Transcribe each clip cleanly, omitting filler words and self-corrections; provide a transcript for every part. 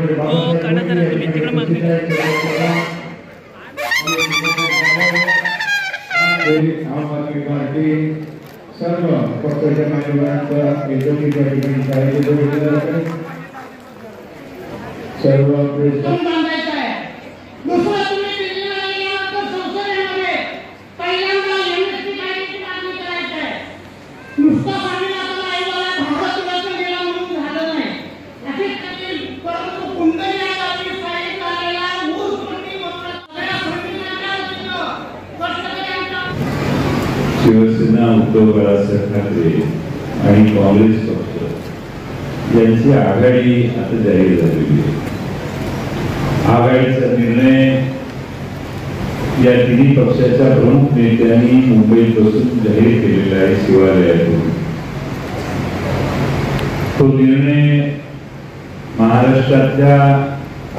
हो काढा जरा तुम्ही तिकडे मागणी सर्व पक्षाच्या मान्यवरांचा एकत्रित या ठिकाणी कार्यक्रम घेतला जातो. सर्व शिवसेना, उद्धव बाळासाहेब ठाकरे आणि काँग्रेस पक्ष यांची आघाडी आता जाहीर झालेली आहे. आघाडीचा निर्णय या तिन्ही पक्षाच्या प्रमुख नेत्यांनी मुंबईत बसून जाहीर केलेला आहे शिवालयातून. तो निर्णय महाराष्ट्रातल्या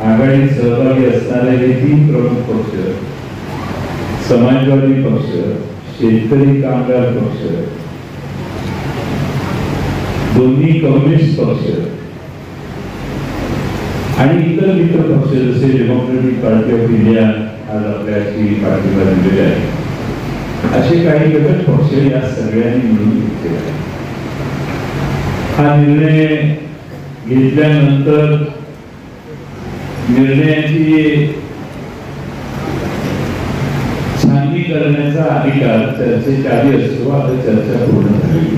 आघाडीत सहभागी असणारे हे तीन प्रमुख पक्ष, समाजवादी पक्ष, शेतकरी कामगार पक्ष, दोन्ही कम्युनिस्ट पक्ष आणि इतर मित्र पक्ष जसे डेमोक्रेटिक पार्टी ऑफ इंडिया आज आपल्याशी पाठिंबा दिलेले आहे, असे काही घटक पक्ष या सगळ्यांनी मिळून घेतलेला आहे. हा निर्णय घेतल्यानंतर निर्णयाची छाननी करण्याचा अधिकार चर्चेच्या आधी असतो. आता चर्चा पूर्ण झाली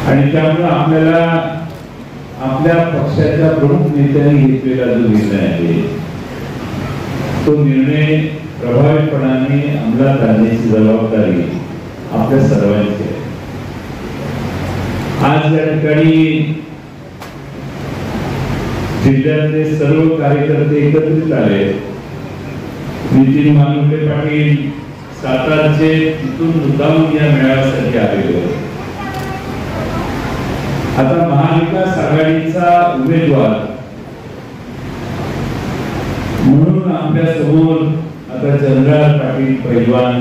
आणि त्यामुळे आपल्याला आपल्या पक्षाच्या प्रमुख नेत्यांनी घेतलेला जो निर्णय आहे तो निर्णय प्रभावीपणाने अंमलात आणण्याची जबाबदारी आपल्या सर्वांची आहे. आज या ठिकाणी जिल्ह्यातले सर्व कार्यकर्ते एकत्रित आले. नितीन मालुटे पाटील सातारचे तिथून मुद्दामून या मेळाव्यासाठी आलेले. आता महाविकास आघाडीचा उमेदवार म्हणून आपल्या समोर आता चंद्रकांत पाटील पैलवान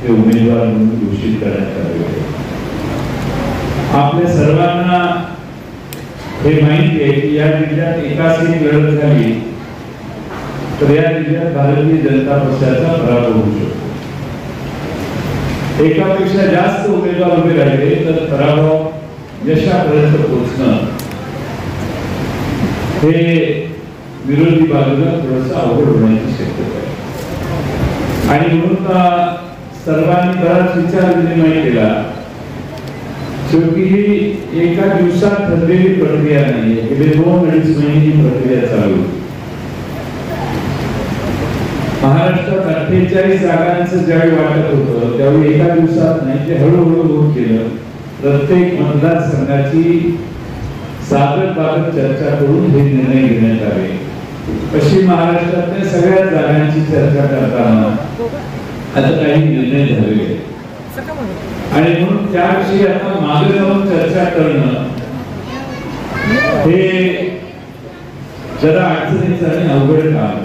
हे उमेदवार म्हणून घोषित करण्यात आले. आपल्या सर्वांना हे माहिती आहे की या जिल्ह्यात एकाच एक लढत झाली तर या जिल्ह्यात भारतीय जनता पक्षाचा पराभव होऊ शकतो. एकापेक्षा जास्त उमेदवार उभे राहिले तर पराभव यशापर्यंत पोहोचणं हे विरोधी बाजूला थोडंसं अवघड होण्याची शक्यता आहे. आणि म्हणून सर्वांनी बराच विचार विनिमय केला. शेवटी ही एका दिवसात ठरलेली प्रक्रिया नाहीये. गेले 2-2.5 महिने ही प्रक्रिया चालू. महाराष्ट्रात 48 जागांचं ज्यावेळी वाटत होतं त्यावेळी एका दिवसात नाही, ते हळूहळू होत गेलं. प्रत्येक मतदारसंघाची साधक बाधक चर्चा करून हे निर्णय घेण्यात आले. पश्चिम महाराष्ट्रातल्या सगळ्या जागांची चर्चा करताना आता काही निर्णय झालेले आणि म्हणून त्याविषयी आता मागे जाऊन चर्चा करणं हे जरा अडचणीचं आणि अवघड काम.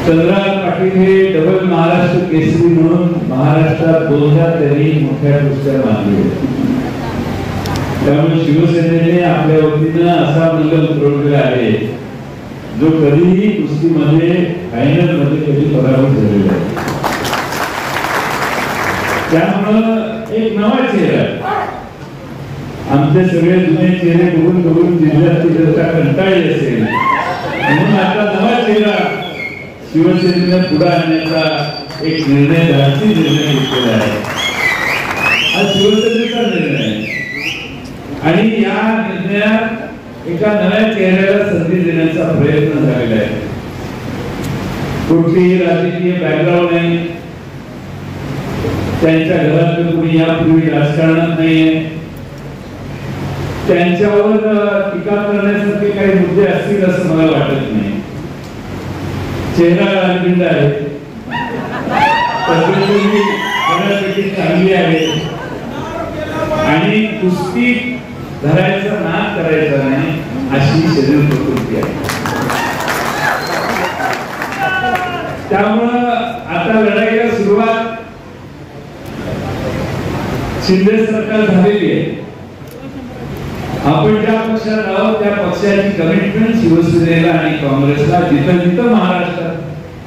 चंद्रकांत पाटील हे डबल महाराष्ट्र केसरी म्हणून महाराष्ट्रात 2दा त्यांनी मोठ्या कुस्त्या मारल्या. त्यामुळे शिवसेनेने आपल्या वतीनं असा मुलगा उतरवलेला आहे जो कधीही कुस्तीमध्ये फायनल मध्ये कधी पराभूत झालेला आहे. त्यामुळं एक नवा चेहरा, आमचे सगळे जुने चेहरे बघून बघून जिल्ह्यातली जनता कंटाळली असेल म्हणून आता नवा चेहरा शिवसेनेने पुढे आणण्याचा एक निर्णय धाडसी निर्णय घेतलेला आहे. हा शिवसेनेचा निर्णय आहे आणि या निर्णयात एका नव्या चेहऱ्याला संधी देण्याचा प्रयत्न झालेला आहे. कुठलीही राजकीय बॅकग्राऊंड नाही, त्यांच्या घरातलं कुणी यापूर्वी राजकारणात नाहीये, त्यांच्यावर टीका करण्यासारखे काही मुद्दे असतील असं मला वाटत नाही. चेहरा राजकीय आहे, बऱ्यापैकी चांगली आहे आणि कुस्ती धरायचा नाद करायचा नाही अशी शरीर प्रकृती आहे. त्यामुळं आता लढाईला सुरुवात शिंदे सरकार झालेली आहे. आपण ज्या पक्षात महाराष्ट्रात आहोत त्या पक्षाची कमिटमेंट शिवसेनेला आणि काँग्रेसला जिथं जिथं महाराष्ट्रात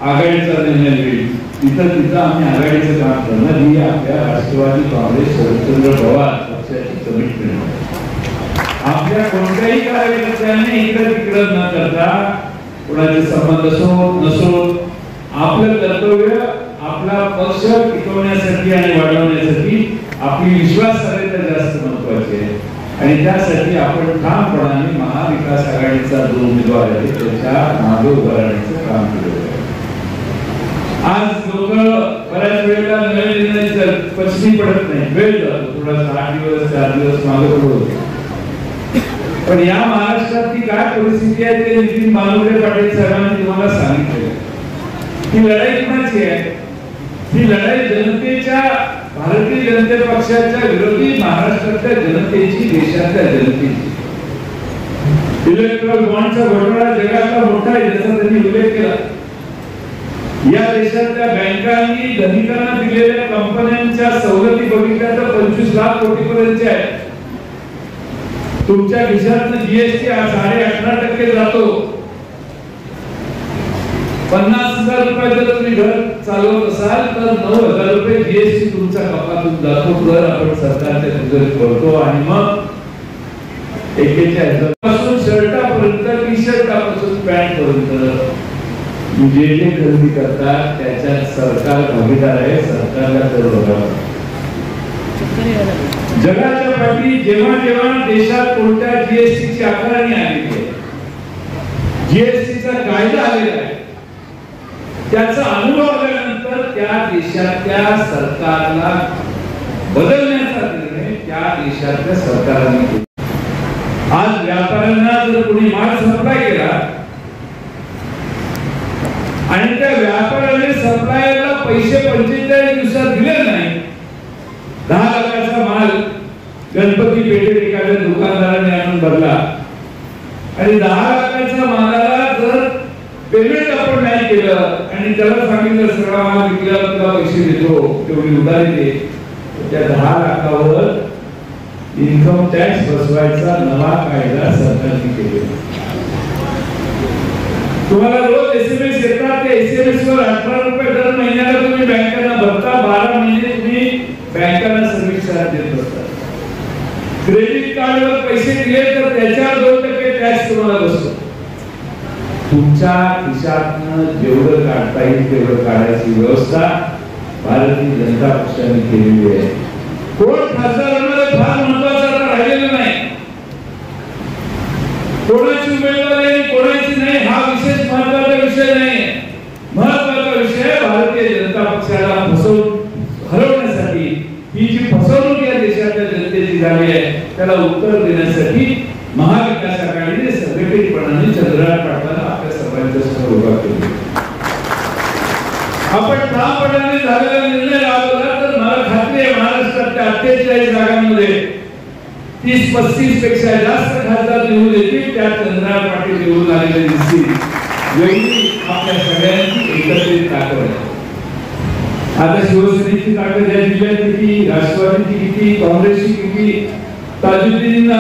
आघाडीचा निर्णय होईल तिथं तिथं आम्ही आघाडीचं काम करणार ही आपल्या राष्ट्रवादी काँग्रेस शरदचंद्र पवार पक्षाची कमिटमेंट आहे. आपल्या कोणत्याही कार्यकर्त्यांनी इकडे तिकडे न करता कोणाचे संबंध असो नसो आपलं कर्तव्य आपला पक्ष टिकवण्यासाठी आणि वाढवण्यासाठी आपली विश्वासार्हता जास्त महत्वाची आहे आणि त्यासाठी आपण ठामपणाने महाविकास आघाडीचा जो उमेदवार आहे त्याच्या मागे उभं राहण्याचं काम केलं. आज लोक बऱ्याच वेळेला नवीन निर्णय पश्चिमी पडत नाही, वेळ जातो थोडासा 8 दिवस 4 दिवस मागे पडतो. पण या महाराष्ट्रातली काय परिस्थिती आहे ते नितीन बानवडे पाटील साहेबांनी तुम्हाला सांगितलं. ही लढाई कुणाची आहे? ही लढाई जनतेच्या भारतीय जनता पक्षाच्या विरोधी महाराष्ट्रातल्या जनतेची देशातल्या जनतेची. इलेक्ट्रॉल बॉन्डचा घोटाळा जगातला मोठा आहे ज्याचा त्यांनी उल्लेख केला. या देशातल्या बँकांनी धनिकांना दिलेल्या कंपन्यांच्या सवलती बघितल्या तर 25 लाख कोटी पर्यंतच्या आहेत. तुमच्या खिशातनं जीएसटी 18.5% जातो. 50,000 रुपये जर तुम्ही घर चालवत असाल तर 9,000 रुपये जीएसटी तुमच्या कपातून जातो. तर आपण सरकारच्या तुझ्यात करतो आणि मग 41,000 पासून शर्टापर्यंत टी शर्टापासून पॅन्ट पर्यंत जे जे खरेदी करतात त्याच्यात सरकार भागीदार आहे. सरकारला कर भरावा. जगाच्या पाठी जेव्हा जेव्हा देशात कोणत्या जीएसटीची आकारणी आली आहे जीएसटीचा कायदा आलेला आहे त्याचा अनुभव आल्यानंतर त्या देशातल्या सरकारला बदलण्याचा निर्णय त्या देशातल्या सरकारने घेतला. आज व्यापाऱ्यांना जर कोणी माल सप्लाय केला आणि त्या व्यापाऱ्याने सप्लायरला पैसे 45 दिवसात दिले नाही, 10 लाखाचा माल गणपती पेठेत एखाद्या दुकानदाराने आणून भरला आणि 10 लाखाच्या मालाला जर पेमेंट आपण नाही केलं आणि त्याला सांगितलं सगळा माल विकल्यावर तुला पैसे देतो तेवढी उधारी दे, त्या 10 लाखावर इन्कम टॅक्स बसवायचा नवा कायदा सरकारने केला. तुम्हाला रोज एसएमएस येतात. त्या एसएमएस वर 18 रुपये दर महिन्याला तुम्ही बँकांना भरता. 12 महिने तुम्ही बँकांना सर्व्हिस चार्ज देत असता. क्रेडिट कार्डवर पैसे दिले तर त्याच्यावर 2% टॅक्स तुम्हाला बसतो. तुमच्या खिशातनं जेवढं काढता येईल तेवढं काढायची व्यवस्था भारतीय जनता पक्षाने केलेली आहे. कोण खासदार होणार फार महत्वाचा राहिलेला नाही. कोणाची उमेदवारी कोणाची नाही हा विशेष महत्वाचा विषय नाही. महत्वाचा विषय भारतीय जनता पक्षाला हरवण्यासाठी ही जी फसवणूक या देशातल्या जनतेची झाली आहे त्याला उत्तर देण्यासाठी महाविकास आघाडीने संघटितपणाने चंद्रकांत पाटलांना आपल्या सर्वांच्या समोर उभा केले. आपण ठामपणाने झालेला निर्णय राबवला तर मला खात्री आहे महाराष्ट्रातल्या 48 जागांमध्ये 30-35 पेक्षा जास्त खासदार निवडून येतील. त्या चंद्रकांत पाटील निवडून आलेले दिसतील. एवढी आपल्या सगळ्यांची एकत्रित ताकद आहे. आता शिवसेनेची ताकद या जिल्ह्यात किती, राष्ट्रवादीची किती, काँग्रेसची किती, ताजुद्दीन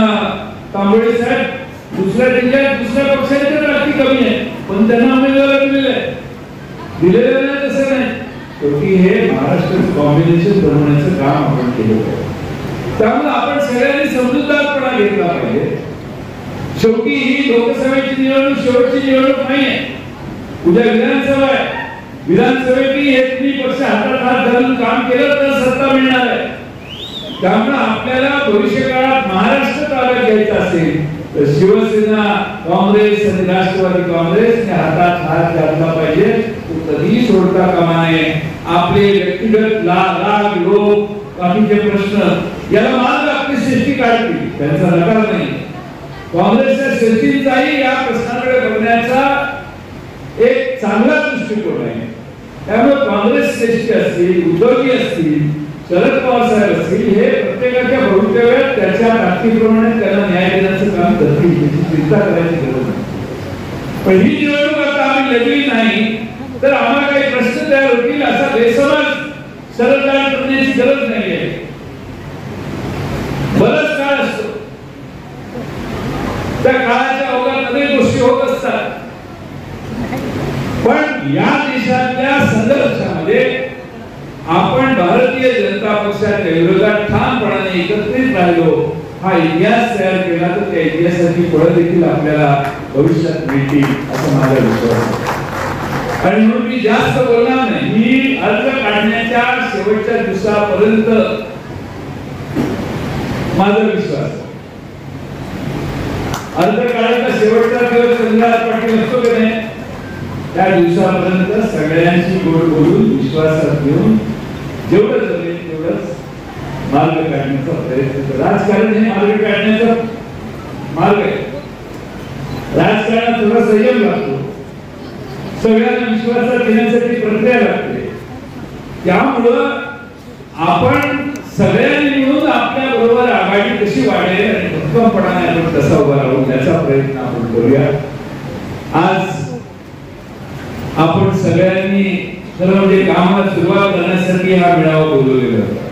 तांबोळे साहेब दुसऱ्या जिल्ह्यात दुसऱ्या पक्षाची ताकद कमी आहे पण त्यांना उमेदवार दिलेलं नाही. तसं नाही शेवटी हे महाराष्ट्र कॉम्बिनेशन बनवण्याचं काम आपण केलं आहे. त्यामुळे आपण सगळ्यांनी समजूतदारपणा घेतला पाहिजे. शेवटी ही लोकसभेची निवडणूक शेवटची निवडणूक नाहीये. उद्या विधानसभा आहे. विधानसभेतही हे तिन्ही पक्ष हातात हात घालून काम केलं तर सत्ता मिळणार आहे. त्यामुळे आपल्याला भविष्यकाळात महाराष्ट्र ताब्यात घ्यायचा असेल तर शिवसेना काँग्रेस आणि राष्ट्रवादी काँग्रेसने हातात हात घातला पाहिजे. तो कधीही सोडता कामा नये. आपले व्यक्तिगत राग लोक बाकीचे प्रश्न याला मार्ग आपली सृष्टी काढली त्यांचा नकार नाही. काँग्रेसच्या सृष्टीचाही या प्रश्नाकडे बघण्याचा एक चांगला दृष्टिकोन आहे. त्यामुळे काँग्रेस श्रेष्ठी असतील, उद्धवजी असतील, शरद पवार साहेब असतील हे प्रत्येकाच्या भवितव्यात त्याच्या ताकदीप्रमाणे त्याला न्याय देण्याचं काम करतील. त्याची चिंता करायची गरज नाही. पण ही निवडणूक आता आम्ही लढली नाही तर आम्हाला काही प्रश्न तयार होतील असा बेसमज सरकार करण्याची गरज नाहीये. बरंच काळ असतो त्या काळाच्या ओघात अनेक गोष्टी होत असतात, पण या देशातल्या संघर्षामध्ये आपण भारतीय जनता पक्षाच्या विरोधात ठामपणाने एकत्रित राहिलो, हा इतिहास तयार केला, तर त्या इतिहासाची फळं देखील आपल्याला भविष्यात मिळतील असं माझा विश्वास आहे. आणि म्हणून मी जास्त बोलणार नाही. मी अर्ज काढण्याच्या शेवटच्या दिवसापर्यंत माझा विश्वास, अर्ज काढायचा शेवटचा दिवस चंद्रकांत पाटील असतो की नाही, त्या दिवसापर्यंत सगळ्यांशी गोड बोलून विश्वासात घेऊन जेवढं जमेल तेवढंच मार्ग काढण्याचा प्रयत्न कर. राजकारण हे मार्ग काढण्याचा मार्ग आहे. राजकारणात थोडा संयम लागतो, सगळ्यांना विश्वासात घेण्यासाठी प्रक्रिया लागते. त्यामुळं आपण सगळ्यांनी मिळून आपल्या बरोबर आघाडी कशी वाढेल आणि भक्कमपणाने आपण कसा उभा राहू याचा प्रयत्न आपण करूया. आज आपण सगळ्यांनी खरं म्हणजे कामाला सुरुवात करण्यासाठी हा मेळावा बोलवलेला होता.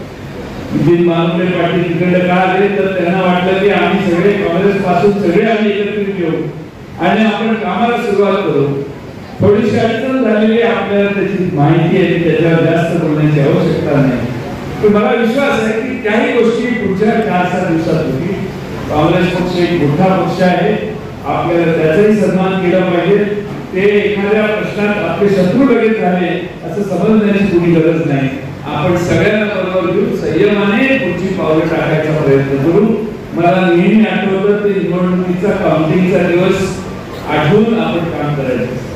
नितीन मानवले पाटील तिकडे का आले तर त्यांना वाटलं की आम्ही सगळे काँग्रेस पासून सगळे आम्ही एकत्रित येऊ आणि आपण कामाला सुरुवात करू. थोडीशी अडचण झालेली आपल्याला त्याची माहिती आहे, त्याच्यावर जास्त बोलण्याची आवश्यकता नाही. पण मला विश्वास आहे की काही गोष्टी पुढच्या 4-6 दिवसात होतील. काँग्रेस पक्ष एक मोठा पक्ष आहे, आपल्याला त्याचाही सन्मान केला पाहिजे. ते एखाद्या प्रश्नात आपले शत्रू लगेच झाले असं समजण्याची कोणी गरज नाही. आपण सगळ्यांना बरोबर घेऊन संयमाने पुढची पावले टाकायचा प्रयत्न करू. मला नेहमी आठवतं ते निवडणुकीचा काउंटिंगचा दिवस आठवून आपण काम करायचं.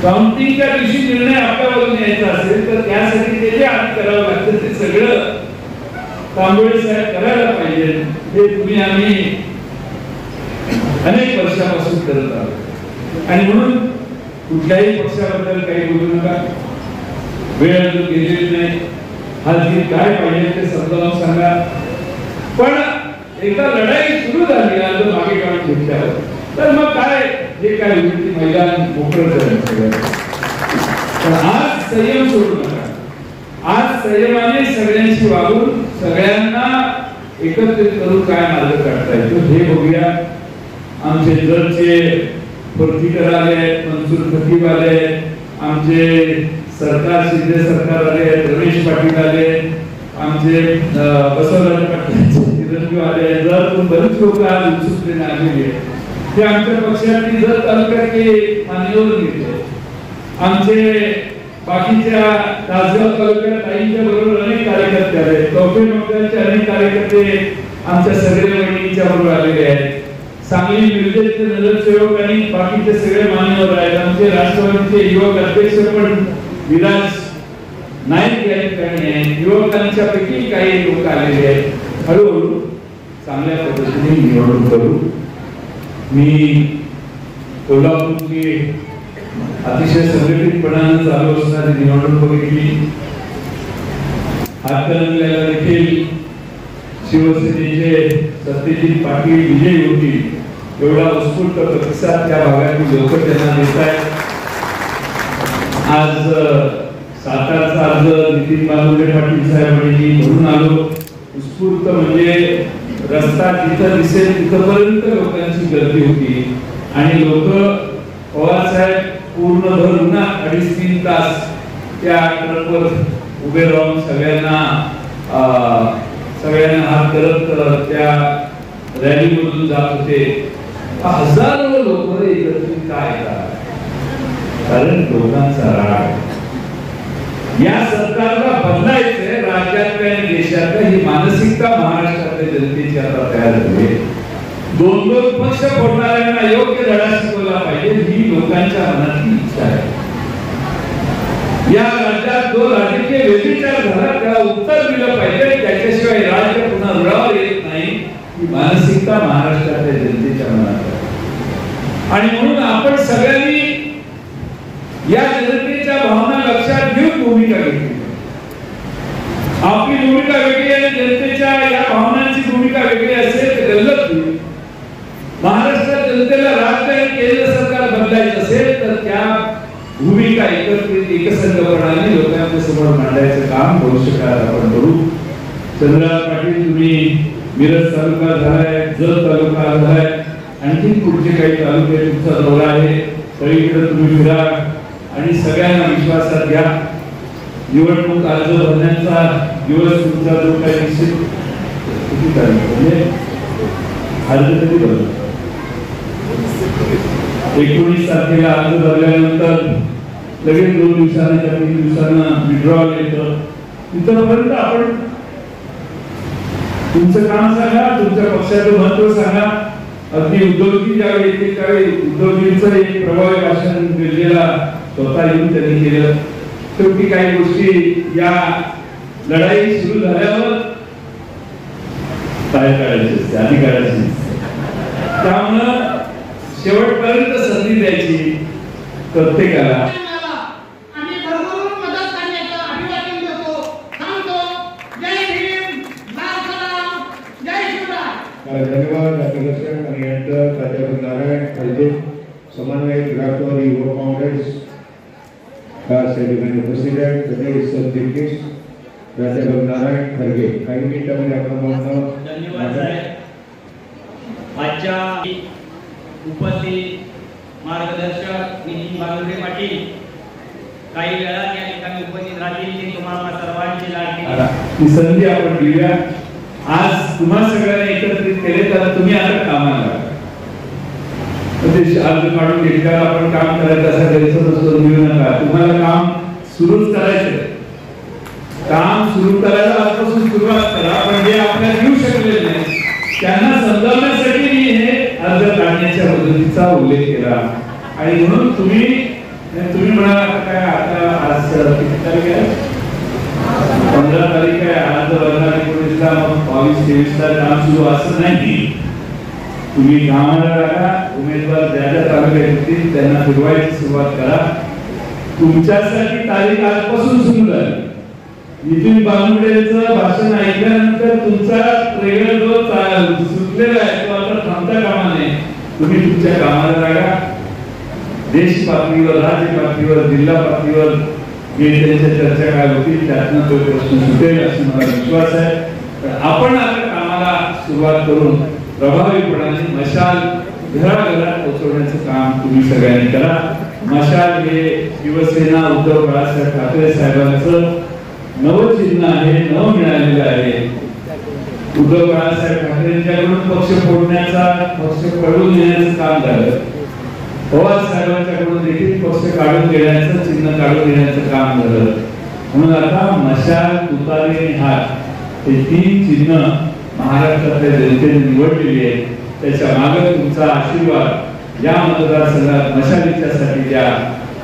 काउंटिंगच्या दिवशी निर्णय आपल्यावरून यायचा असेल तर त्यासाठी ते जे आधी करावं लागतं ते सगळं तांबोळे साहेब करायला पाहिजे. हे तुम्ही आम्ही अनेक वर्षापासून करत आहोत आणि म्हणून कुठल्याही पक्षाबद्दल काही बोलू नका. वेळ अजून गेलेली नाही. हालची काय पाहिजे ते समजावून सांगा. पण एकदा लढाई सुरू झाली आज मागे काढून घेतल्यावर तर मग काय जे काय होईल ते मैदान मोकळं झालं. पण आज संयम सोडू नका. आज संयमाने सगळ्यांशी वागून सगळ्यांना एकत्रित करून काय मार्ग काढता येतो हे बघूया. आमचे जरचे फर्तीकर आले, मनसूर खतीब आले, आमचे सरकार शिंदे सरकार आले, रमेश पाटील आले, आमचे बसवराज पाटील आले, जर बरेच लोक आज उत्सुकतेने आलेले. ते आमच्या पक्षातील जर तालुक्यातले मान्यवर घेतले. आमचे बाकीच्या तासगाव तालुक्यात ताईंच्या बरोबर अनेक कार्यकर्ते आले. कवठे मंडळाचे अनेक कार्यकर्ते आमच्या सगळे वहिनींच्या बरोबर आलेले आहेत. सांगली मिरजेचे नगरसेवक आणि बाकीचे सगळे मान्यवर आहेत. आमचे राष्ट्रवादीचे युवक अध्यक्ष पण विराज नाईक या ठिकाणी आहेत. युवकांच्या पैकी काही लोक आलेले आहेत. हळूहळू चांगल्या पद्धतीने निवडणूक करू. मी कोल्हापूरची अतिशय संघटितपणाने चालू असणारी निवडणूक बघितली. हातकणंगल्याला देखील शिवसेनेचे सत्यजित पाटील विजयी होतील एवढा उत्स्फूर्त प्रतिसाद त्या भागातील लोक त्यांना देत आहेत. आज सातारचा अर्ज नितीन मानवले पाटील साहेबांनी भरून आलो. उत्स्फूर्त म्हणजे रस्ता जिथं दिसेल तिथपर्यंत लोकांची गर्दी होती आणि लोक पवार साहेब पूर्ण भर उन्हात 2.5-3 तास त्या ट्रकवर उभे राहून सगळ्यांना हात करत त्या रॅलीमधून जात होते. हजारो लोक एकत्रित काय येतात कारण लोकांचा राग. या सरकारला बदलायचंय राज्यातल्या आणि देशातल्या ही मानसिकता महाराष्ट्रातल्या जनतेची आता तयार झाली. 2 पक्ष फोडणाऱ्यांना योग्य धडा शिकवला पाहिजे ही लोकांच्या मनातली इच्छा आहे. या राज्यात जो राजकीय व्यभिचार झाला त्याला उत्तर दिलं पाहिजे. त्याच्याशिवाय राज्य पुन्हा रुळावर येत नाही ही मानसिकता महाराष्ट्रातल्या जनतेच्या मनात आहे. आणि म्हणून आपण सगळ्यांनी या जनतेच्या भावना लक्षात घेऊन भूमिका घेतली. आपली भूमिका वेगळी आणि जनतेच्या या भावनांची भूमिका वेगळी असेल तर गल्लत होईल. महाराष्ट्रात जनतेला राज्य आणि केंद्र सरकार बदलायचं असेल तर त्या भूमिका एकत्रित एकसंघपणाने लोकांच्या समोर मांडायचं काम भविष्यकाळात आपण करू. चंद्रकांत पाटील तुम्ही मिरज तालुका झालाय, जत तालुका झालाय, आणखी पुढचे काही तालुके तुमचा दौरा आहे, सगळीकडे तुम्ही फिरा आणि सगळ्यांना विश्वासात घ्या. निवडणूक अर्ज भरण्याचा दिवस तुमचा जो काही निश्चित किती तारीख म्हणजे अर्ज कधी भरला 19 तारखेला अर्ज भरल्यानंतर लगेच 2 दिवसांनी 3 दिवसांना विड्रॉल येतं. तिथपर्यंत आपण तुमचं काम सांगा, तुमच्या पक्षाचं महत्व सांगा. अगदी उद्धवजी ज्यावेळी येते त्यावेळी उद्धवजींचं एक प्रभावी भाषण दिल्लीला स्वतः येऊन त्यांनी केलं. शेवटी काही गोष्टी या लढाई सुरू झाल्यावर काय करायची असते, आधी करायची. त्यामुळं शेवटपर्यंत संधी द्यायची प्रत्येकाला. धन्यवाद डॉक्टर दर्शन आणि यांचं प्राध्यापक नारायण खडगे समन्वयक राष्ट्रवादी युवक काँग्रेस खास या ठिकाणी उपस्थित आहेत. गणेश सरदेशमुख प्राध्यापक नारायण खडगे काही मिनिटांमध्ये आपण बोलतो. धन्यवाद साहेब. आजच्या उपस्थित मार्गदर्शक नितीन बालुरे पाटील काही वेळा या ठिकाणी उपस्थित राहतील. ते तुम्हाला सर्वांची लाडकी ही संधी आपण घेऊया. आज तुम्हा सगळ्यांना एकत्रित केले तर तुम्ही आता कामाला लागा. अर्ज काढून घेतल्यावर आपण काम करायचं असं गैरसमज मिळू नका. तुम्हाला काम सुरूच करायचं. काम सुरू करायला आजपासून सुरुवात करा. पण जे आपल्याला येऊ शकले नाही त्यांना समजावण्यासाठी मी हे अर्ज काढण्याच्या पद्धतीचा उल्लेख केला. आणि म्हणून तुम्ही म्हणाला काय आता आज किती तारीख आहे, 15 तारीख आहे. आज वर्धा 19ला मग 22-23ला काम सुरू असं नाही. तुम्ही कामाला लागा. उमेदवार ज्या ज्या तालुक्यात येतील त्यांना फिरवायची सुरुवात करा. तुमच्यासाठी तारीख आजपासून सुरू झाली. नितीन बालुरेंचं भाषण ऐकल्यानंतर तुमचा ट्रेलर जो सुटलेला आहे तो आता थांबता कामा नये. तुम्ही तुमच्या कामाला लागा. देश पातळीवर, राज्य पातळीवर, जिल्हा पातळीवर त्यांच्या चर्चा काय होतील त्यातनं तो प्रश्न सुटेल असा मला विश्वास आहे. आपण आता कामाला सुरुवात करून प्रभावीपणाने मशाल घराघरात पोहोचवण्याचं काम तुम्ही सगळ्यांनी करा. मशाल हे शिवसेना उद्धव बाळासाहेब ठाकरे साहेबांचं नवं चिन्ह आहे, नवं मिळालेलं आहे. उद्धव बाळासाहेब ठाकरेंच्याकडून पक्ष फोडण्याचा, पक्ष पडून येण्याचं काम झालं. पवार साहेबांच्याकडून देखील पक्ष काढून घेण्याचं, चिन्ह काढून घेण्याचं काम झालं. म्हणून आता मशाल, तुतारी आणि हात हे 3 चिन्ह महाराष्ट्रातल्या जनतेने निवडलेली आहे. त्याच्या मागे तुमचा आशीर्वाद या मतदारसंघात मशालीच्यासाठी द्या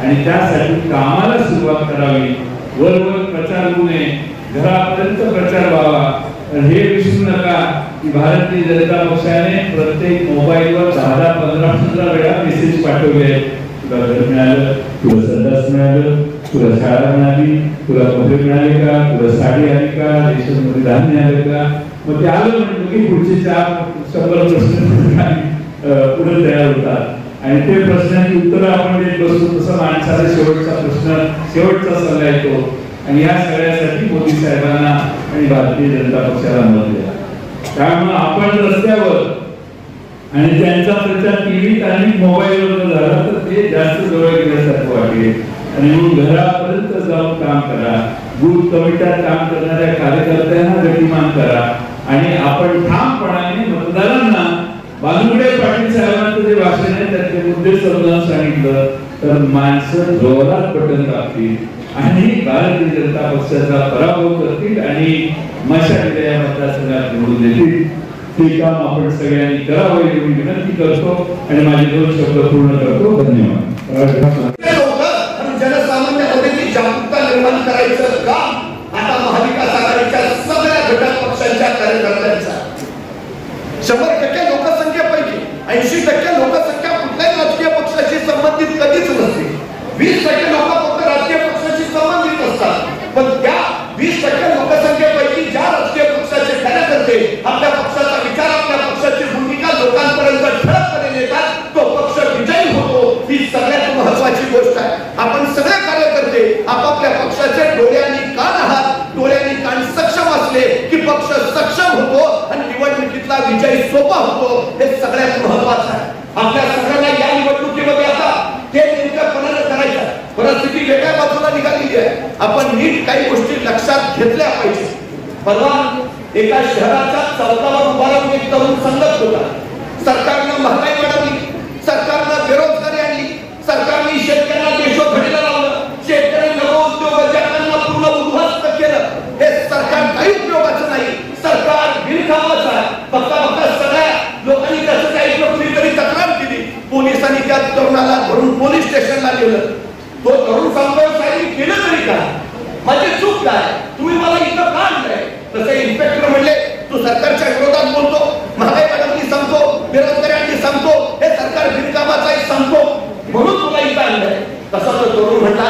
आणि त्यासाठी कामाला सुरुवात करावी. वरवर प्रचार होऊ नये, घरापर्यंत प्रचार व्हावा. हे विसरू नका की भारतीय जनता पक्षाने प्रत्येक मोबाईलवर 10-15 वेळा मेसेज पाठवले. तुला घर मिळालं, तुला संडास मिळालं, तुला शाळा मिळाली, तुला कपडे मिळाले का, तुला साडी आली का, रेशनमध्ये धान्य आलं का. मग ते आलं म्हणतो की पुढचे 400 प्रश्न पुढे तयार होतात आणि ते प्रश्नांची उत्तरं आपण देत बसतो. तसं माणसाचा शेवटचा सल्ला येतो. आणि या सगळ्यासाठी मोदी साहेबांना आणि भारतीय जनता पक्षाला मत द्या. त्यामुळे आपण रस्त्यावर आणि त्यांचा प्रचार टीव्हीत आणि मोबाईलवर झाला तर ते जास्त जवळ गेल्यासारखं वाटेल. आणि म्हणून घरापर्यंत जाऊन काम करा. बूथ कमिट्यात काम करणाऱ्या कार्यकर्त्यांना गतिमान करा आणि आपण ठामपणाने मतदारांना बालुरे पाटील साहेबांचं जे भाषण आहे त्याचे मुद्दे समजावून सांगितलं तर माणसं जोरात बटन दाबतील आणि भारतीय जनता पक्षाचा पराभव करतील आणि मशालीला या मतदारसंघात निवडून देतील. ते काम आपण सगळ्यांनी करावं एवढी विनंती करतो आणि माझे 2 शब्द पूर्ण करतो. धन्यवाद. जनसामान्यांमध्ये जागरूकता निर्माण करायचं काम आता महाविकास आघाडीच्या सगळ्या घटक पक्षांच्या कार्यकर्त्यांचा. 100% लोकसंख्येपैकी 80% लोकसंख्या कुठल्याही राजकीय पक्षाशी संबंधित कधीच नसते. 20% लोक फक्त राजकीय पक्षाशी संबंधित असतात. पण त्या 20% लोकसंख्येपैकी ज्या राजकीय पक्षाचे कार्यकर्ते आपल्या पक्षाचा विचार, आपल्या पक्षाची भूमिका लोकांपर्यंत ठळकपणे नेतात, तो पक्ष विजयी होतो. ही सगळ्यात महत्वाची गोष्ट आहे. आपण सगळे कार्यकर्ते आपापल्या पक्षाचे डोळ्यांनी कान आहात. डोळ्यांनी कान सक्षम असले की पक्ष सक्षम होतो आणि निवडणुकीतला विजय सोपा होतो हे सगळ्यात महत्वाचं आहे. आपल्या सगळ्यांना या निवडणुकीमध्ये आता ते नेमकपणाने करायचं. परिस्थिती वेगळ्या बाजूला निघालेली आहे. आपण नीट काही गोष्टी लक्षात घेतल्या पाहिजे. परवा एका शहराच्या चौकावर उभा राहून एक तरुण सांगत होता, सरकारनं महागाई वाढवली, सरकारनं बेरोजगारी आणली, सरकारने शेतकऱ्यांना देशोधडीला लावलं, शेतकऱ्यांना उद्योजकांना पूर्ण उद्ध्वस्त केलं. हे सरकार काही उपयोगाचं नाही. सरकार बिनकामाचं आहे. बघता बघता सगळ्या लोकांनी त्याचं ऐकलं. कुणीतरी तक्रार केली. पोलिसांनी त्या तरुणाला धरून पोलीस स्टेशनला नेलं. तो तरुण सांगतोय, साहेब केलं तरी काय, माझी चूक काय, तुम्ही मला इथं का आणलंय? तसे इन्स्पेक्टर म्हणले, तू सरकारच्या विरोधात बोलतो, महागाई वाढवली सांगतो, बेरोजगारी आणली सांगतो, हे सरकार बिनकामाचं आहे सांगतो, म्हणून तुला इथं आणलंय. तसा तो तरुण म्हणला,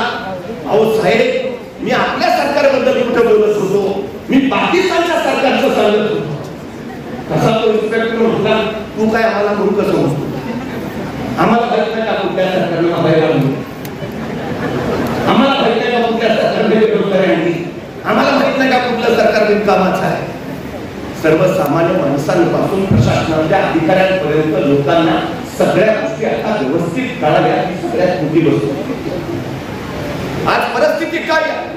अहो साहेब, मी आपल्या सरकारबद्दल कुठे बोलत होतो, मी पाकिस्तानच्या सरकारचं सांगत होतो. तसा तो इन्स्पेक्टर म्हटला, तू काय आम्हाला मूर्ख समजतो? आम्हाला माहित नाही का कुठल्या सरकारनं महागाई वाढवली, आम्हाला माहित नाही का कुठल्या सरकारने बेरोजगारी आणली, आम्हाला माहित नाही का कुठलं सरकार बिनकामाचं आहे. सर्वसामान्य माणसांपासून प्रशासनाच्या अधिकाऱ्यांपर्यंत लोकांना सगळ्या गोष्टी आता व्यवस्थित कळाव्या ही सगळ्यात मोठी गोष्ट. आज परिस्थिती काय आहे?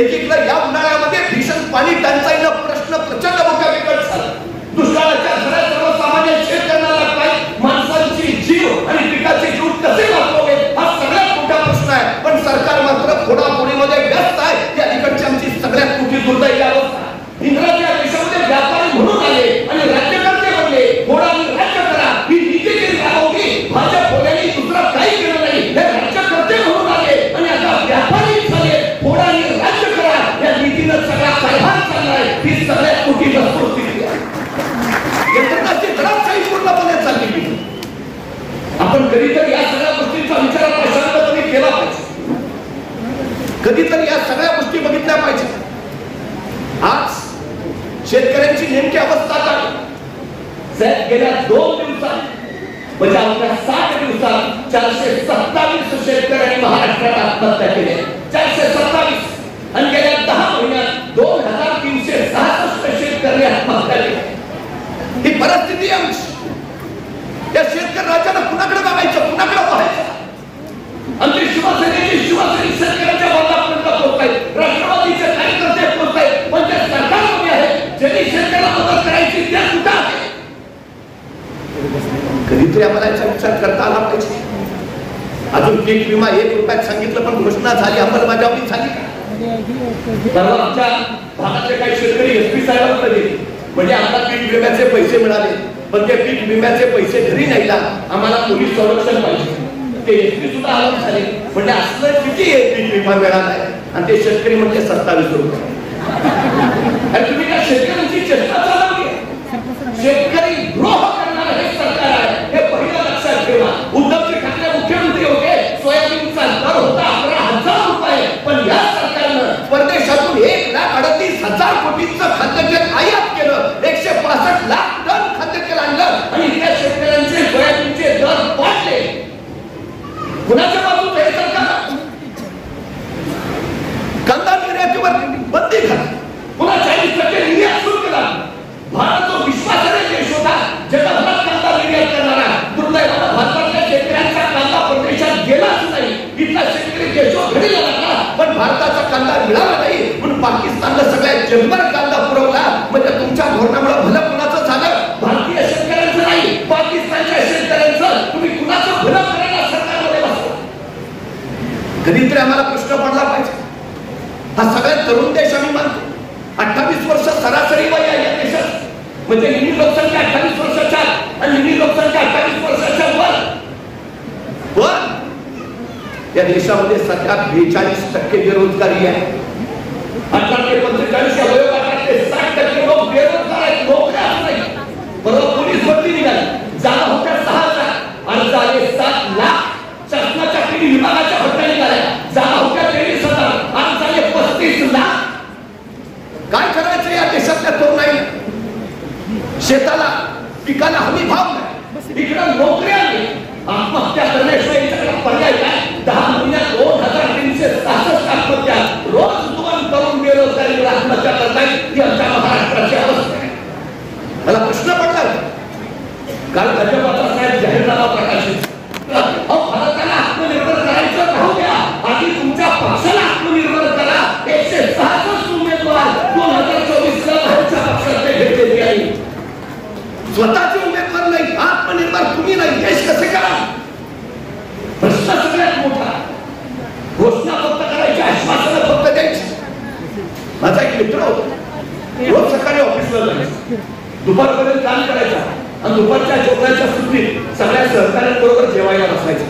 एकीकडे या उन्हाळ्यामध्ये भीषण पाणी टंचाईनं प्रश्न प्रचंड मोठा बिकट झाला. दुष्काळाच्या झळा सर्वसामान्य शेतकऱ्यांना लागतात. माणसांची जीव आणि पिकाचे जीव कसे वाचवावे हा सगळ्यात मोठा प्रश्न आहे. पण सरकार मात्र फोडाफोडीमध्ये व्यस्त आहे. या ठिकाणची आमची सगळ्यात मोठी दुर्दैवी अवस्था. इंग्रजी देशामध्ये व्यापारी म्हणून आले आणि राज्यकर्ते बनले. फोडाने राज्य करा ही नीती केली राबवली. भाजप फोड्याने दुसरं काही केलं नाही. हे राज्यकर्ते म्हणून आले आणि आता व्यापारी झाले. फोडाने राज्य करा या नीतीनं सगळा कारभार चाललाय. ही सगळ्यात मोठी वस्तुस्थिती आहे. यंत्रणाची घराचाही पूर्णपणे चालली. आपण कधीतरी या सगळ्या गोष्टींचा विचार प्रशांतपणे केला पाहिजे. कधीतरी या सगळ्या गोष्टी बघितल्या पाहिजे. आज शेतकऱ्यांची नेमकी अवस्था काय? साहेब, गेल्या 2 दिवसात म्हणजे अवघ्या 60 दिवसात 427 शेतकऱ्यांनी महाराष्ट्रात आत्महत्या केल्या. 427 आणि गेल्या 10 महिन्यात 2366 शेतकरी आत्महत्या केल्या. ही परिस्थिती आमची. या शेतकरी राज्याला कुणाकडे बघायचं, कुणाकडे पाहायचं? आमची शिवसेनेची शिवसैनिक शेतकऱ्यांच्या बांधापर्यंत पोहोचतायत. राष्ट्रवादीचे कार्यकर्ते पोहोचतायत. पण ते सरकारमध्ये आहे ज्यांनी शेतकऱ्याला मदत करायची ते कुठं आहे? कधीतरी आम्हाला याचा विचार करता आला पाहिजे. अजून पीक विमा 1 रुपयात सांगितलं पण घोषणा झाली, अंमलबजावणी झाली का? परवा आमच्या भागातले काही शेतकरी एसपी साहेबांकडे म्हणजे आम्हाला पीक विम्याचे पैसे मिळाले, पण ते पीक विम्याचे पैसे घरी नाही ना, आम्हाला पोलीस संरक्षण पाहिजे. ते एसपी सुद्धा आराम झाले. म्हणजे असलं किती पीक विमा मिळालाय आणि ते शेतकरी म्हणजे 27 रुपये. आणि तुम्ही काय शेतकऱ्यांची चेष्टा चालवली? शेतकरी द्रोह करणारं हे सरकार आहे हे पहिलं लक्षात ठेवा. उद्धव ठाकरे मुख्यमंत्री होते, सोयाबीनचा दर होता 11,000 रुपये. पण या सरकारनं परदेशातून 1,38,000 कोटींचं खाद्यतेल आयात केलं. 165 लाख टन खाद्यतेल आणलं आणि त्या शेतकऱ्यांचे सोयाबीनचे दर वाढले. कुणाच्या बाजूने हे सरकार? कांदा निर्यातीवर बंदी घातली. पुन्हा 40% निर्यात सुरू केला. भारत जो विश्वासार्ह देश होता, जगभरात कांदा निर्यात करणारा, दुर्दैवानं भारतातल्या शेतकऱ्यांचा कांदा परदेशात गेलाच नाही. इथला शेतकरी देशोधडीला लागला, पण भारताचा कांदा मिळाला नाही. म्हणून पाकिस्तानला सगळ्या जगभर कांदा पुरवला. म्हणजे तुमच्या धोरणामुळे भलं कुणाचं झालं? भारतीय शेतकऱ्यांचं नाही, पाकिस्तानच्या शेतकऱ्यांचं. तुम्ही कुणाचं भलं करायला सरकारमध्ये बसला? कधीतरी आम्हाला प्रश्न पडला पाहिजे. हा सगळ्यात तरुण देश आम्ही मानतो. 28 वर्ष सरासरी वय आहे या देशात. म्हणजे निम्मी लोकसंख्या 28 वर्षाच्या आणि निम्मी लोकसंख्या 28 वर्षाच्या वर. या देशामध्ये सध्या 42% बेरोजगारी आहे. 18 ते 45 या वयोगटातले 60% लोक बेरोजगार आहेत. नोकऱ्या नाही. बरोबर पोलीस भरती निघाली. जागा होत्या 6,000. अर्ज आले 7 लाख. शासनाच्या तिन्ही विभागाच्या भरत्या निघाल्या. जागा होत्या 23,000. अर्ज आले 35 लाख. काय करायचं या देशातल्या तरुणाईला? शेताला पिकाला हमी भाव नाही. इकडं नोकऱ्या नाही. आत्महत्या करण्याशिवाय पर्याय काय? 10 महिन्यात 2,366 आत्महत्या. रोज 2 तरुण बेरोजगारीवर आत्महत्या करतायत. ही आमच्या महाराष्ट्राची अवस्था आहे. मला प्रश्न पडला काल भाजपाचा साहेब जाहीरनामा प्रकाशित भारताला आत्मनिर्भर करायचं राहू द्या, आधी तुमच्या पक्षाला आत्मनिर्भर करा. 166 उमेदवार 2024 ला भाजपच्या पक्षात घेतलेले आहे. स्वतःचे उमेदवार नाही, आत्मनिर्भर तुम्ही नाही, देश कसे करा? प्रश्न सगळ्यात मोठा. घोषणा फक्त करायची, आश्वासनं फक्त द्यायची. माझा एक मित्र होता, रोज सकाळी ऑफिसला जायचा, दुपारपर्यंत काम करायचा आणि दुपारच्या जेवणाच्या सुट्टीत सगळ्या सहकाऱ्यांबरोबर जेवायला बसायचं.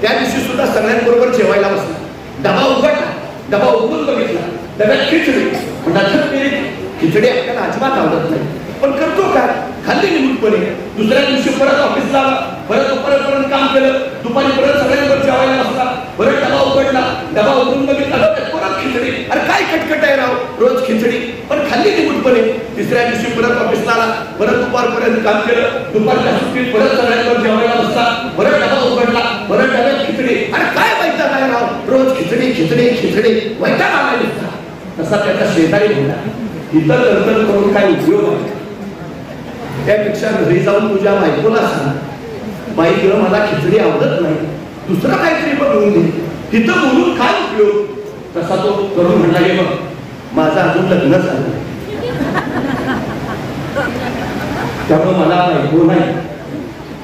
त्या दिवशी सुद्धा सगळ्यांबरोबर जेवायला बसला. डबा उघडला, डबा उघडून बघितला, डब्यात खिचडी. खिचडी आपल्याला अजिबात आवडत नाही, पण करतो काय, खाल्ली निमूटपणे. दुसऱ्या दिवशी परत ऑफिसला, परत दुपारपर्यंत काम केलं, दुपारी परत सगळ्यांबरोबर जेवायला बसला, परत डबा उघडला, डबा उघडून बघितला, परत खिचडी. अरे काय कटकट आहे राव, रोज खिचडी, पण खाल्ली निमूटपणे. तिसऱ्या दिवशी परत ऑफिसला आला, परत दुपारपर्यंत काम केलं, दुपारच्या सुट्टीत परत सगळ्यांबरोबर जेवायला बसला, परत डबा उघडला, परत डब्यात खिचडी. अरे काय वैताग आहे राव, रोज खिचडी खिचडी खिचडी, वैताग आला दिसला. तसा त्याचा शेजारी होता, इतर नंतर करून काय उपयोग आहे? त्यापेक्षा घरी जाऊन तुझ्या बायकोला सांग, बाई किंवा मला खिचडी आवडत नाही, दुसरं काहीतरी बनवून दे. तिथं बोलून काय उपयोग? तसा तो करून म्हणला, गे मग माझं अजून लग्न झालं, त्यामुळे मला बायको नाही,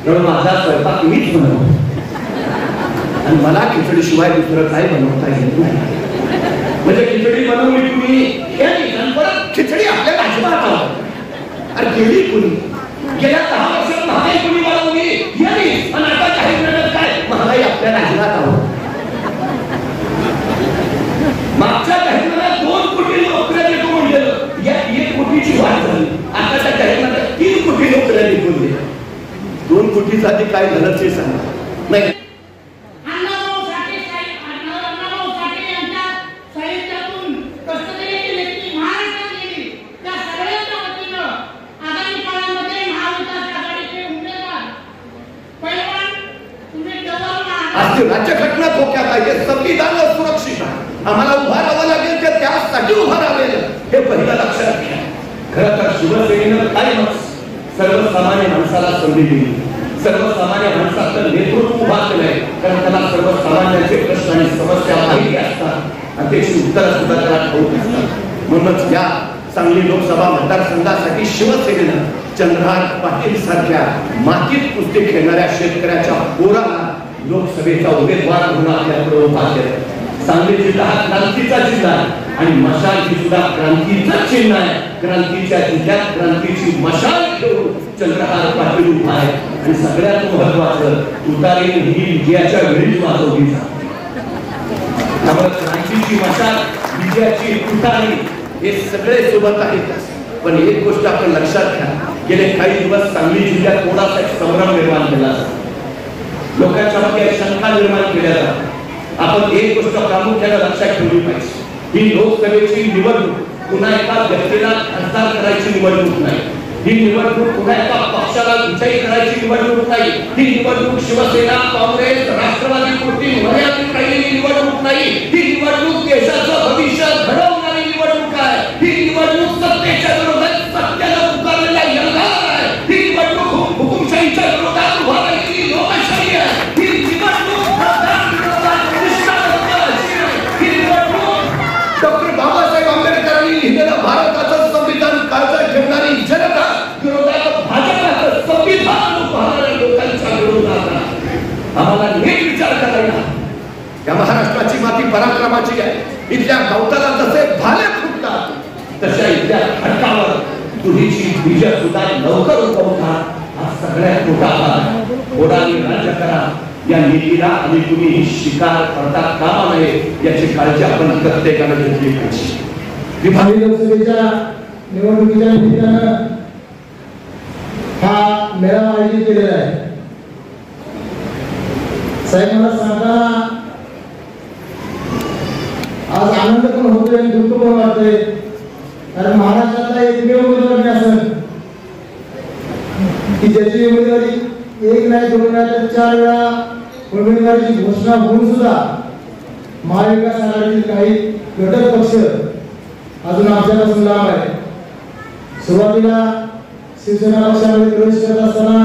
कारण माझा स्वयंपाक मीच बनवतो आणि मला खिचडी शिवाय दुसरं काय बनवता येत नाही. म्हणजे खिचडी बनवली तुम्ही, परत खिचडी आपल्याला अजिबात आवडत. अरे गेली कुणी, गेल्या 10 वर्षात महागाई कुणी बनवली गेली, आणि आता जाहीर करण्यात काय, महागाई आपल्याला अजिबात आवडत. मागच्या जाहीरनाम्यात 2 कोटी नोकऱ्या देतो म्हणलेलं, या 1 कोटीची वाढ झाली. आताच्या जाहीरनाम्यात 3 कोटी नोकऱ्या देतो म्हणले. 2 कोटीचा आधी काय झालं ते सांगा. नाही राज्यघटना धोक्यात आहे, संविधान सुरक्षित आहे, आम्हाला उभा राहावं लागेल ते त्यासाठी उभा राहावेल, हे पहिलं लक्षात घ्या. खरं तर शिवसेनेनं काय सर्वसामान्य माणसाला संधी दिली, सर्वसामान्य माणसाचं नेतृत्व उभा केलंय, कारण त्याला सर्वसामान्यांचे प्रश्न आणि समस्या माहिती असतात आणि त्याची उत्तरं सुद्धा त्याला ठाऊक असतात. म्हणूनच या सांगली लोकसभा मतदारसंघासाठी शिवसेनेनं चंद्रहार पाटील सारख्या मातीत कुस्ती खेळणाऱ्या शेतकऱ्याच्या पोराला लोकसभेचा उमेदवार म्हणून आपल्याकडे उभा केला. सांगली जिल्हा हा क्रांतीचा जिल्हा आहे आणि मशाल ही सुद्धा क्रांतीचं चिन्ह आहे. क्रांतीच्या जिल्ह्यात क्रांतीची मशाल घेऊन चंद्रहार पाटील उभा आहे आणि सगळ्यात महत्वाचं, तुतारी ही विजयाच्या वेळीच वाजवली जाते. त्यामुळे क्रांतीची मशाल, विजयाची तुतारी हे सगळे सोबत आहेत. पण एक गोष्ट आपण लक्षात घ्या, गेले काही दिवस सांगली जिल्ह्यात थोडासा एक संभ्रम निर्माण केला, लोकांच्या मध्ये शंका निर्माण केल्या जातात. आपण एक गोष्ट प्रामुख्याने लक्षात ठेवली पाहिजे, ही लोकसभेची निवडणूक पुन्हा एका व्यक्तीला खासदार करायची निवडणूक नाही. ही निवडणूक पुन्हा एका पक्षाला विजयी करायची निवडणूक नाही. ही निवडणूक शिवसेना, काँग्रेस, राष्ट्रवादी पुरती मर्यादित राहिलेली निवडणूक नाही. ही निवडणूक देशाचं भविष्य घडवणारी निवडणूक आहे. ही निवडणूक सत्तेच्या विरोधात सत्याला पुकारलेला यंगार आहे. ही निवडणूक हुकुमशाहीच्या विरोधात उभा राहिलेली लोकशाही आहे. ही निवडणूक डॉक्टर बाबासाहेब आंबेडकरांनी लिहिलेलं भारताचं संविधान काळजात ठेवणारी जनता विरोधात भाजपाचं संविधान उभारणाऱ्या लोकांच्या विरोधात आम्हाला नीट विचार करायला. या महाराष्ट्राची माती पराक्रमाची आहे. इथल्या गवताला जसे भाले फुटतात तशा इथल्या खडकावर तुरीची बीज सुद्धा लवकर उगवतात. हा सगळ्यात मोठा भाग ओढाने राज्य करा या नीतीला आणि तुम्ही ही शिकार करता कामा नये याची काळजी आपण प्रत्येकाने घेतली पाहिजे. विभागीय लोकसभेच्या निवडणुकीच्या निमित्तानं हा मेळावा आयोजित केलेला आहे. साहेब मला सांगताना आज आनंद पण होतोय आणि दुःख पण वाटतोय, कारण महाराष्ट्रातला एकमेव उमेदवार मी असेल की ज्याची उमेदवारी 1 नाही 2 नाही तर 4 वेळा उमेदवारीची घोषणा होऊन सुद्धा महाविकास आघाडीतील काही घटक पक्ष अजून आमच्यापासून लांब आहे. सुरुवातीला शिवसेना पक्षामध्ये प्रवेश करत असताना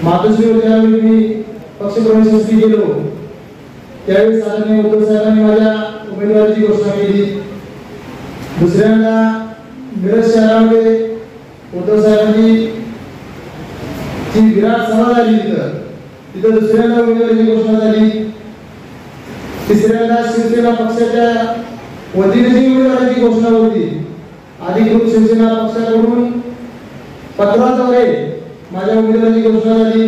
मातोश्रीवर ज्यावेळी मी पक्षप्रवेशासाठी गेलो त्यावेळी साधारण उद्धव साहेबांनी माझ्या उमेदवारीची घोषणा केली. दुसऱ्यांदा मिरज शहरामध्ये उद्धव साहेबांची जी विराट सभा झाली तिथं दुसऱ्यांदा उमेदवारीची घोषणा झाली. तिसऱ्यांदा शिवसेना पक्षाच्या वतीने जी उमेदवारीची घोषणा होती अधिकृत शिवसेना पक्षाकडून पत्राद्वारे माझ्या उमेदवारीची घोषणा झाली.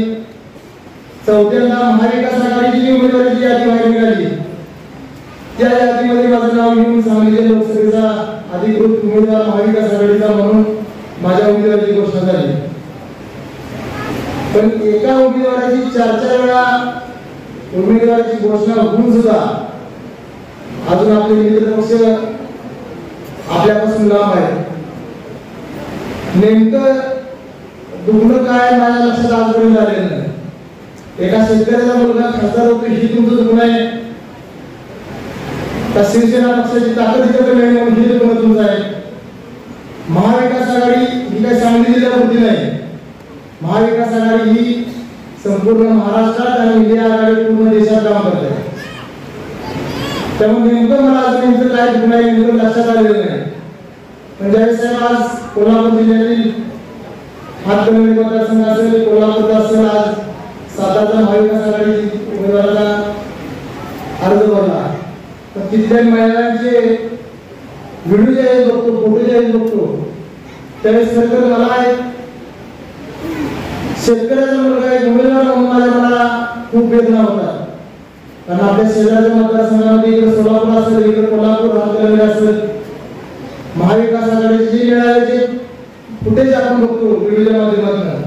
चौथ्यांदा महाविकास आघाडीची उमेदवारीची यादी बाहेर निघाली. त्या यादीमध्ये माझं नाव घेऊन सांगली लोकसभेचा अधिकृत उमेदवार महाविकास आघाडीचा म्हणून माझ्या उमेदवारीची घोषणा झाली. पण एका उमेदवाराची 4 वेळा उमेदवाराची घोषणा होऊन सुद्धा अजून आपले मित्र पक्ष आपल्यापासून लांब आहे. नेमकं दुखणं काय माझ्या लक्षात आजपर्यंत आलेलं नाही. एका शेतकऱ्याचा मुलगा खासदार होतो ही तुमचं दुखणं आहे का शिवसेना पक्षाची ताकद इथे नाही म्हणून हे दुखणं तुमचं आहे. महाविकास आघाडी ही काही सांगली जिल्ह्यापुरती नाही. महाविकास आघाडी ही संपूर्ण महाराष्ट्रात आणि इंडिया आघाडी पूर्ण देशात काम करते. त्यामुळे नेमकं मला अजून नेमकं काय दुखणं आहे नेमकं लक्षात आलेलं नाही. पण ज्यावेळेस साहेब आज कोल्हापूर जिल्ह्यातील हातकणंगले मतदारसंघ असेल कोल्हापूर असेल आज सातारचा महाविकास आघाडी उमेदवाराला अर्ज भरला तर तिथल्या महिलांचे व्हिडिओ जे आहेत बघतो फोटो जे आहेत बघतो त्यावेळेस खरं मला शेतकऱ्याचा मुलगा एक उमेदवार म्हणून माझ्या मला खूप वेदना होता. कारण आपल्या शेजारच्या मतदारसंघामध्ये इकडे सोलापूर असेल इकडे कोल्हापूर हातकणंगले असेल महाविकास आघाडीचे जे मिळाले फुटेज आपण बघतो व्हिडिओच्या माध्यमातून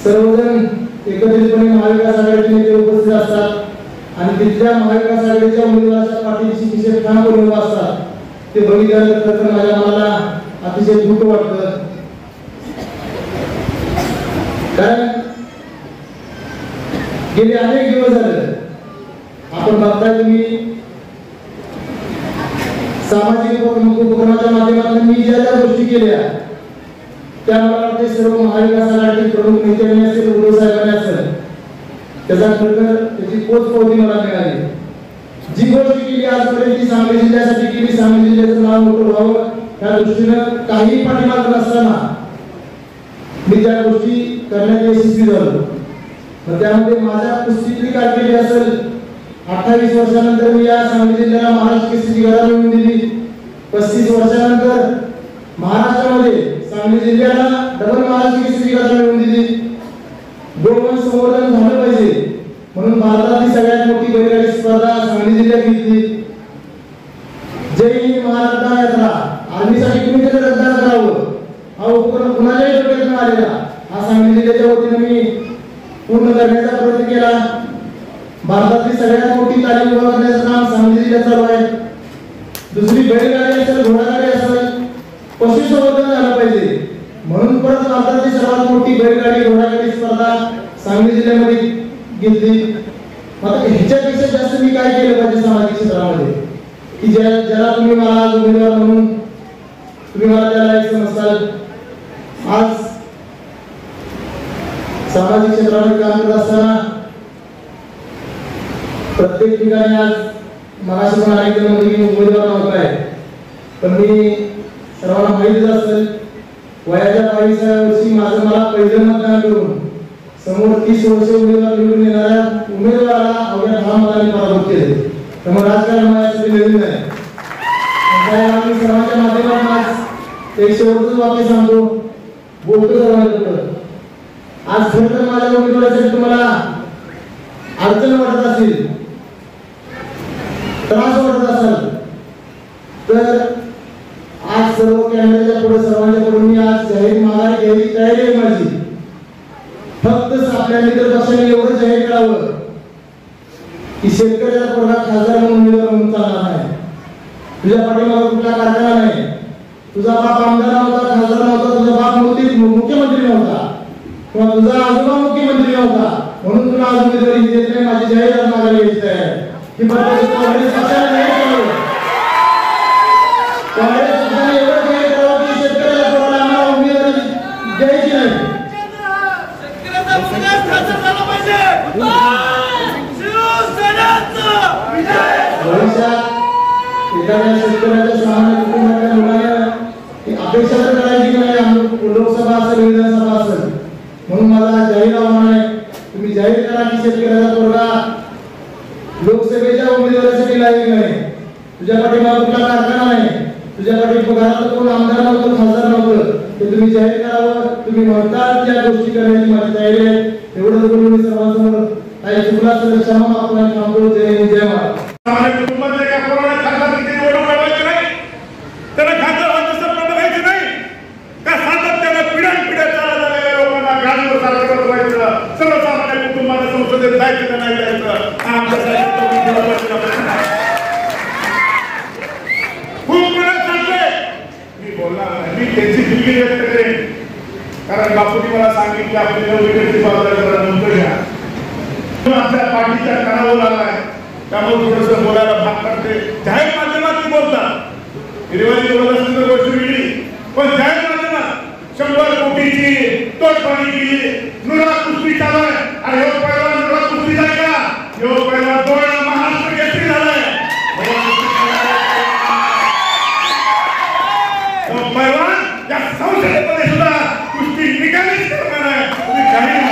सर्वजण एकत्रितपणे महाविकास आघाडीचे नेते उपस्थित असतात आणि तिथल्या महाविकास आघाडीच्या उमेदवाराच्या पाठीशी किशोर ठाम करून असतात. ते बघितल्यानंतर माझ्या मनाला अतिशय दुःख वाटतं. कारण गेले अनेक दिवस झाले आपण बघताय तुम्ही सामाजिक उपक्रमाच्या माध्यमातून मी ज्या ज्या गोष्टी केल्या त्या मला वाटते सर्व महाविकास आघाडी प्रमुख नेत्यांनी असेल उद्धव साहेबांनी असेल त्याचा खरं त्याची पोचपावती मला मिळाली. जी गोष्ट केली आजपर्यंत ती सांगली जिल्ह्यासाठी केली. सांगली जिल्ह्याचं नाव मोठं व्हावं त्या दृष्टीनं काही पाठीमाग नसताना मी त्या गोष्टी करण्यात यशस्वी झालो. मग त्यामध्ये माझ्या कुस्तीतली कारकिर्दी असेल 28 वर्षानंतर मी या सांगली जिल्ह्याला महाराष्ट्र केसरीची गदा मिळवून दिली. 35 वर्षानंतर महाराष्ट्रामध्ये सांगली जिल्ह्याला डबल महाराष्ट्र केसरी गदा मिळवून दिली. गोवंश संवर्धन झालं पाहिजे म्हणून भारतातील सगळ्यात मोठी बैलगाडी स्पर्धा सांगली जिल्ह्यात घेतली. जय हिंद महाराष्ट्र यात्रा आर्मीसाठी तुम्ही त्याचं रद्द करावं हा उपक्रम कुणाच्याही डोक्यात आलेला हा सांगली जिल्ह्याच्या वतीने मी पूर्ण करण्याचा प्रयत्न केला. भारतातील सगळ्यात मोठी तालीम उभा करण्याचं काम सांगली जिल्ह्यात चालू आहे. दुसरी बैलगाडी असेल घोडागाडी असेल पशुसंवर्धन झालं पाहिजे म्हणून परत भारतातील सर्वात मोठी बैलगाडी घोडागाडी स्पर्धा सांगली जिल्ह्यामध्ये घेतली. आता ह्याच्यापेक्षा जास्त मी काय केलं पाहिजे सामाजिक क्षेत्रामध्ये की ज्याला तुम्ही मला आज उमेदवार म्हणून तुम्ही मला त्याला एक समजताल. आज सामाजिक क्षेत्रामध्ये काम करत असताना प्रत्येक ठिकाणी आज मगाशी पण ऐकलं की उमेदवार नव्हता आहे पण मी सर्वांना माहितीच असेल वयाच्या 22व्या वर्षी माझं मला पहिलं मतदान करून समोर 30 वर्ष उमेदवार निवडून येणाऱ्या उमेदवाराला अवघ्या 10 मतांनी पराभूत केले. त्यामुळे राजकारण माझ्यासाठी नवीन आहे. आम्ही सर्वांच्या माध्यमातून आज एक शेवटचं वाक्य सांगतो बोलतो सर्वांकडे. आज खरं तर माझ्या उमेदवारासाठी तुम्हाला अडचण वाटत असेल त्रास वाटत असेल तर आज सर्व कॅमेऱ्याच्या पुढे सर्वांच्या पुढे मी आज जाहीर माघार घ्यायची तयारी आहे माझी. फक्त आपल्या मित्र पक्षाने एवढं जाहीर करावं की शेतकऱ्याचा पोरगा खासदार म्हणून उमेदवार म्हणून चालणार नाही. तुझ्या पाठीमागे कुठला कारखाना नाही. तुझा बाप आमदार नव्हता खासदार नव्हता तुझा बाप मुख्यमंत्री नव्हता किंवा तुझा आजोबा मुख्यमंत्री नव्हता म्हणून तुला आज उमेदवारी देत नाही. माझी जाहीर माघार घ्यायची तयारी आहे की काँग्रेस पक्षाने नाही करावं. काँग्रेस पक्षाने एवढं जाहीर करावं की शेतकऱ्याला पोराला आम्हाला उमेदवारी द्यायची नाही. शेतकऱ्याच्या सामान्य कुटुंबाच्या मुलाने अपेक्षा तर करायची की नाही लोकसभा असेल विधानसभा असेल म्हणून मला जाहीर आव्हान आहे तुम्ही जाहीर करा की शेतकऱ्याचा पोरगा लोकसभेच्या उमेदवारीसाठी लायक नाही तुझ्या पाठीमागे कुठला कारखाना नाही तुझ्या पाठीमागे घरात कोण आमदार नव्हतं खासदार नव्हतं ते तुम्ही जाहीर करावं तुम्ही म्हणता त्या गोष्टी करण्याची माझी तयारी आहे एवढं बोलून मी सर्वांसमोर काही चुकला असेल क्षमा मागतो आणि थांबतो जय हिंद जय महाराष्ट्र आम्हाला कुटुंबातले का कोरोना खासदार निवडून मिळवायचे नाही त्याला खासदार व्हायचं स्वप्न बघायचं नाही का सातत्यानं पिढ्यानपिढ्या चालत आलेल्या लोकांना गाडीवर सारखं बसवायचं सर्वसामान्य कुटुंबाला संसदेत जायचं का नाही जायचं खूप वेळा सांगतोय मी बोलणार नाही मी त्यांची दिलगिरी व्यक्त करेन कारण बापूंनी मला सांगितलं आपली नवविकतची जबाबदारी जरा नंतर घ्या आपल्या पाठीच्या कानावर आलाय त्यामुळे थोडंसं बोलायला भाग पडते जाहीर माध्यमात ती बोलतात हिरवाई बोलत असेल तर गोष्ट वेगळी पण जाहीर माध्यमात 100 कोटीची तोडपाणी नुरा कुस्ती चालू आहे आणि ह्यो पहिला नुरा कुस्ती आहे का ह्यो पहिला 2 महाराष्ट्र केसरी झालाय पैलवान या संसदेमध्ये सुद्धा कुस्ती निकालीच करणार आहे तुम्ही काही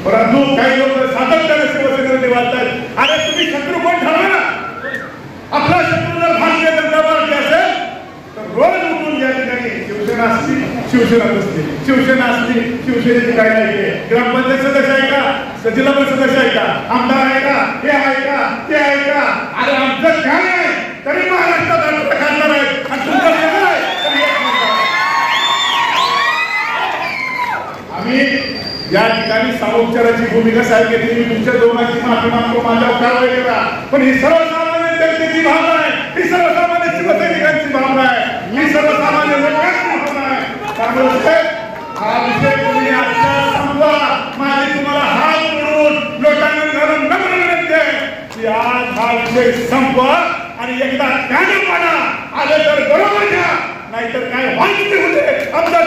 परंतु काही लोक सातत्याने शिवसेनेमध्ये वाटतात अरे तुम्ही शत्रू कोण ठरवा ना आपला शत्रू जर भारतीय जनता पार्टी असेल तर रोज उठून या ठिकाणी शिवसेना असली शिवसेना नसली शिवसेना असली शिवसेनेची काय नाही ग्रामपंचायत सदस्य आहे का जिल्हा परिषद सदस्य आहे का आमदार आहे का हे आहे का ते आहे का अरे आमचं काय आहे तरी महाराष्ट्रात खासदार आहेत आणि तुमचं सगळं आहे आम्ही या ठिकाणी सामोपचाराची भूमिका साहेब घेतली मी तुमच्या दोघांची माफी मागतो माझ्यावर कारवाई करा पण ही सर्वसामान्य जनतेची भावना आहे ही सर्वसामान्य शिवसैनिकांची भावना आहे ही सर्वसामान्य लोकांची भावना आहे त्यामुळे हा विषय तुम्ही आजचा संपवा माझी तुम्हाला हात जोडून लोकांना घालून नम्र विनंती आहे की आज हा विषय संपवा आणि एकदा काढून पाडा आले तर बरोबर घ्या नाहीतर काय व्हायचं ते होते आमदार